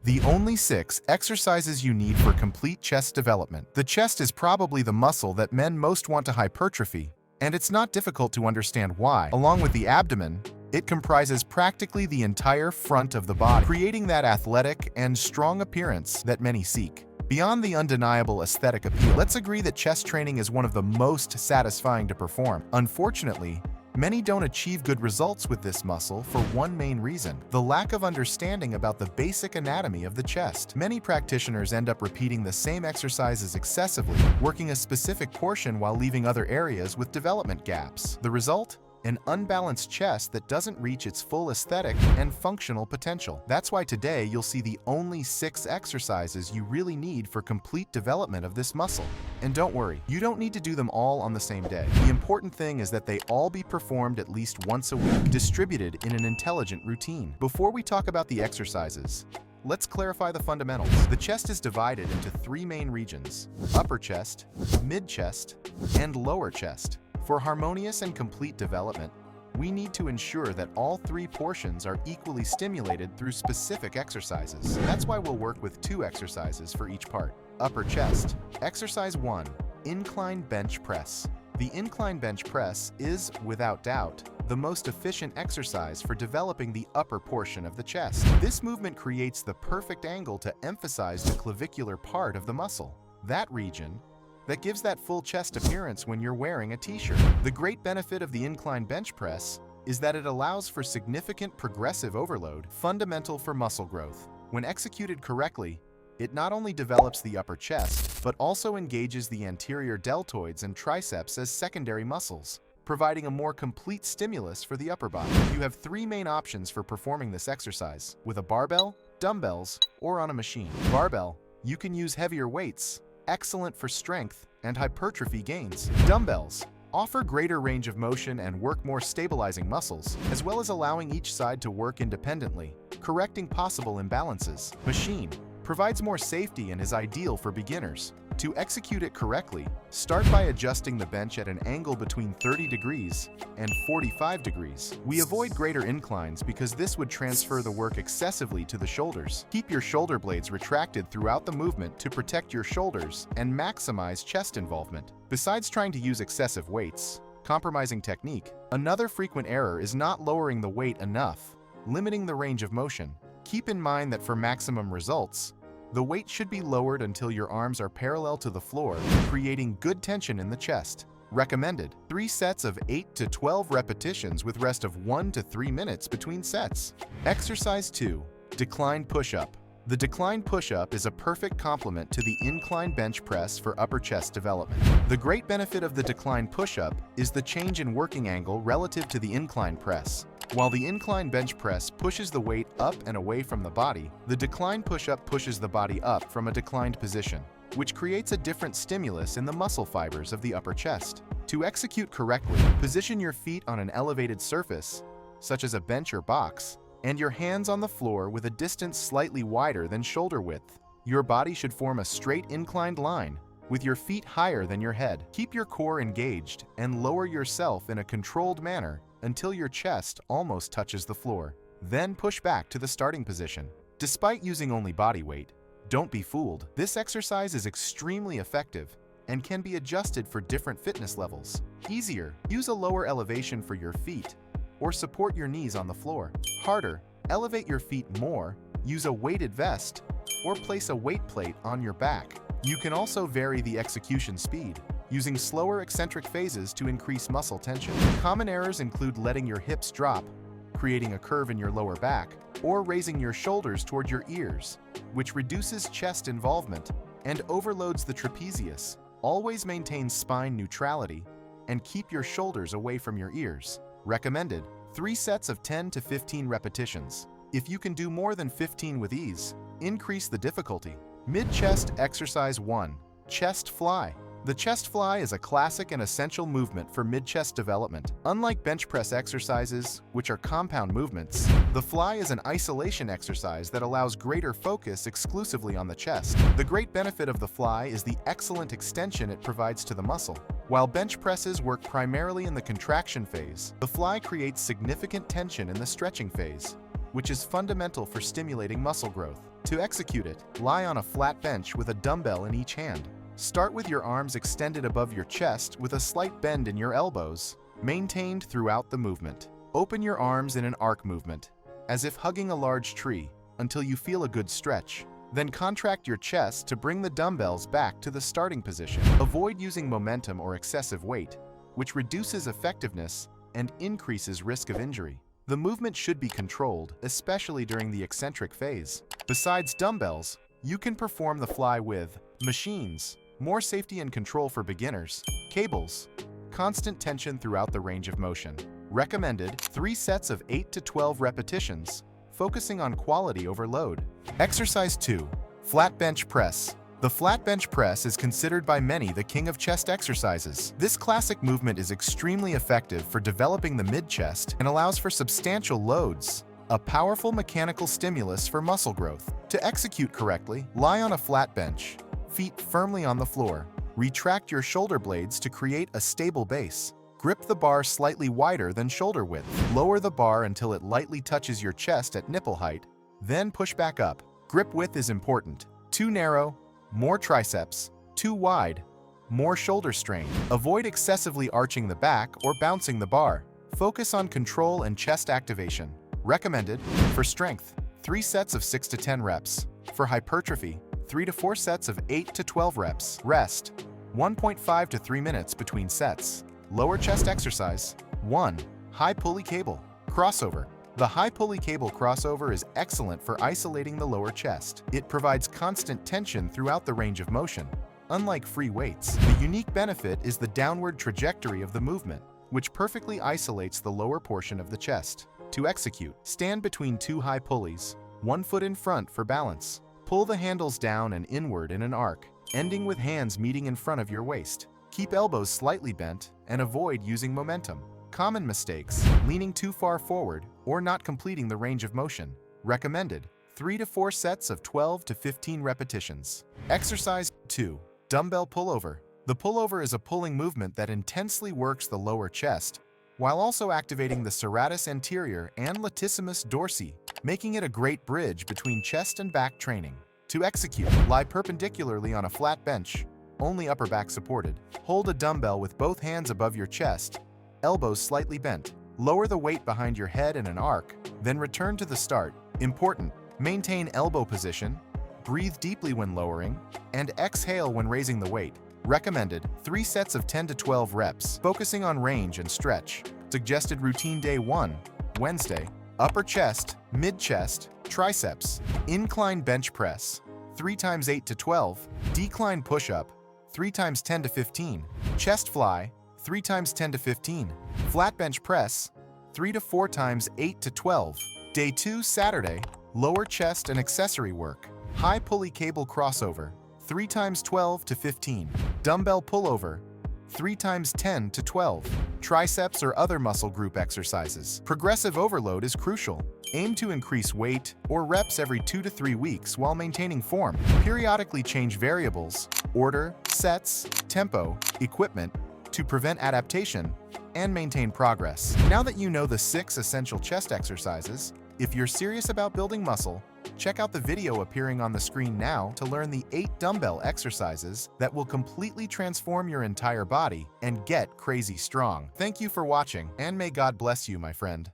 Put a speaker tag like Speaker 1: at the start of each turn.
Speaker 1: The only 6 exercises you need for complete chest development. The chest is probably the muscle that men most want to hypertrophy, and it's not difficult to understand why. Along with the abdomen, it comprises practically the entire front of the body, creating that athletic and strong appearance that many seek. Beyond the undeniable aesthetic appeal, let's agree that chest training is one of the most satisfying to perform. Unfortunately, many don't achieve good results with this muscle for one main reason: the lack of understanding about the basic anatomy of the chest. Many practitioners end up repeating the same exercises excessively, working a specific portion while leaving other areas with development gaps. The result? An unbalanced chest that doesn't reach its full aesthetic and functional potential. That's why today you'll see the only 6 exercises you really need for complete development of this muscle. And don't worry, you don't need to do them all on the same day. The important thing is that they all be performed at least once a week, distributed in an intelligent routine. Before we talk about the exercises, let's clarify the fundamentals. The chest is divided into 3 main regions: upper chest, mid-chest, and lower chest. For harmonious and complete development, we need to ensure that all 3 portions are equally stimulated through specific exercises. That's why we'll work with 2 exercises for each part. Upper chest. Exercise 1. Incline bench press. The incline bench press is, without doubt, the most efficient exercise for developing the upper portion of the chest. This movement creates the perfect angle to emphasize the clavicular part of the muscle. That region that gives that full chest appearance when you're wearing a t-shirt. The great benefit of the incline bench press is that it allows for significant progressive overload, fundamental for muscle growth. When executed correctly, it not only develops the upper chest, but also engages the anterior deltoids and triceps as secondary muscles, providing a more complete stimulus for the upper body. You have 3 main options for performing this exercise: with a barbell, dumbbells, or on a machine. Barbell, you can use heavier weights, excellent for strength and hypertrophy gains. Dumbbells offer greater range of motion and work more stabilizing muscles, as well as allowing each side to work independently, correcting possible imbalances. Machine provides more safety and is ideal for beginners. To execute it correctly, start by adjusting the bench at an angle between 30 degrees and 45 degrees. We avoid greater inclines because this would transfer the work excessively to the shoulders. Keep your shoulder blades retracted throughout the movement to protect your shoulders and maximize chest involvement. Besides trying to use excessive weights, compromising technique, another frequent error is not lowering the weight enough, limiting the range of motion. Keep in mind that for maximum results, the weight should be lowered until your arms are parallel to the floor, creating good tension in the chest. Recommended: 3 sets of 8 to 12 repetitions with rest of 1 to 3 minutes between sets. Exercise 2. Decline push-up. The decline push-up is a perfect complement to the incline bench press for upper chest development. The great benefit of the decline push-up is the change in working angle relative to the incline press. While the incline bench press pushes the weight up and away from the body, the decline push-up pushes the body up from a declined position, which creates a different stimulus in the muscle fibers of the upper chest. To execute correctly, position your feet on an elevated surface, such as a bench or box, and your hands on the floor with a distance slightly wider than shoulder width. Your body should form a straight inclined line, with your feet higher than your head. Keep your core engaged and lower yourself in a controlled manner until your chest almost touches the floor. Then push back to the starting position. Despite using only body weight, don't be fooled. This exercise is extremely effective and can be adjusted for different fitness levels. Easier, use a lower elevation for your feet or support your knees on the floor. Harder, elevate your feet more, use a weighted vest, or place a weight plate on your back. You can also vary the execution speed, using slower eccentric phases to increase muscle tension. Common errors include letting your hips drop, creating a curve in your lower back, or raising your shoulders toward your ears, which reduces chest involvement and overloads the trapezius. Always maintain spine neutrality and keep your shoulders away from your ears. Recommended: 3 sets of 10 to 15 repetitions. If you can do more than 15 with ease, increase the difficulty. Mid-chest exercise 1. Chest fly. The chest fly is a classic and essential movement for mid-chest development. Unlike bench press exercises, which are compound movements, the fly is an isolation exercise that allows greater focus exclusively on the chest. The great benefit of the fly is the excellent extension it provides to the muscle. While bench presses work primarily in the contraction phase, the fly creates significant tension in the stretching phase, which is fundamental for stimulating muscle growth. To execute it, lie on a flat bench with a dumbbell in each hand. Start with your arms extended above your chest with a slight bend in your elbows, maintained throughout the movement. Open your arms in an arc movement, as if hugging a large tree, until you feel a good stretch. Then contract your chest to bring the dumbbells back to the starting position. Avoid using momentum or excessive weight, which reduces effectiveness and increases risk of injury. The movement should be controlled, especially during the eccentric phase. Besides dumbbells, you can perform the fly with machines, more safety and control for beginners, cables, constant tension throughout the range of motion. Recommended 3 sets of 8 to 12 repetitions, focusing on quality over load. Exercise 2. Flat bench press. The flat bench press is considered by many the king of chest exercises. This classic movement is extremely effective for developing the mid-chest and allows for substantial loads, a powerful mechanical stimulus for muscle growth. To execute correctly, lie on a flat bench, feet firmly on the floor. Retract your shoulder blades to create a stable base. Grip the bar slightly wider than shoulder width. Lower the bar until it lightly touches your chest at nipple height, then push back up. Grip width is important. Too narrow, more triceps. Too wide, more shoulder strain. Avoid excessively arching the back or bouncing the bar. Focus on control and chest activation. Recommended for strength, 3 sets of 6 to 10 reps. For hypertrophy, 3 to 4 sets of 8 to 12 reps. Rest, 1.5 to 3 minutes between sets. Lower chest exercise. 1. High pulley cable. Crossover. The high pulley cable crossover is excellent for isolating the lower chest. It provides constant tension throughout the range of motion. Unlike free weights, the unique benefit is the downward trajectory of the movement, which perfectly isolates the lower portion of the chest. To execute, stand between 2 high pulleys, 1 foot in front for balance. Pull the handles down and inward in an arc, ending with hands meeting in front of your waist. Keep elbows slightly bent and avoid using momentum. Common mistakes: leaning too far forward or not completing the range of motion. Recommended 3 to 4 sets of 12 to 15 repetitions. Exercise 2. Dumbbell pullover. The pullover is a pulling movement that intensely works the lower chest, while also activating the serratus anterior and latissimus dorsi, making it a great bridge between chest and back training. To execute, lie perpendicularly on a flat bench, only upper back supported. Hold a dumbbell with both hands above your chest, elbows slightly bent. Lower the weight behind your head in an arc, then return to the start. Important: maintain elbow position, breathe deeply when lowering, and exhale when raising the weight. Recommended 3 sets of 10 to 12 reps, focusing on range and stretch. Suggested routine: day 1, Wednesday, upper chest, mid-chest, triceps, incline bench press, 3 times 8 to 12, decline push-up, 3 times 10 to 15, chest fly, 3 times 10 to 15, flat bench press, 3 to 4 times 8 to 12. Day 2, Saturday, lower chest and accessory work, high pulley cable crossover, 3 times 12 to 15, dumbbell pullover, 3 times 10 to 12, triceps or other muscle group exercises. Progressive overload is crucial. Aim to increase weight or reps every 2 to 3 weeks while maintaining form. Periodically change variables, order, sets, tempo, equipment to prevent adaptation and maintain progress. Now that you know the 6 essential chest exercises, if you're serious about building muscle, check out the video appearing on the screen now to learn the 8 dumbbell exercises that will completely transform your entire body and get crazy strong. Thank you for watching, and may God bless you, my friend.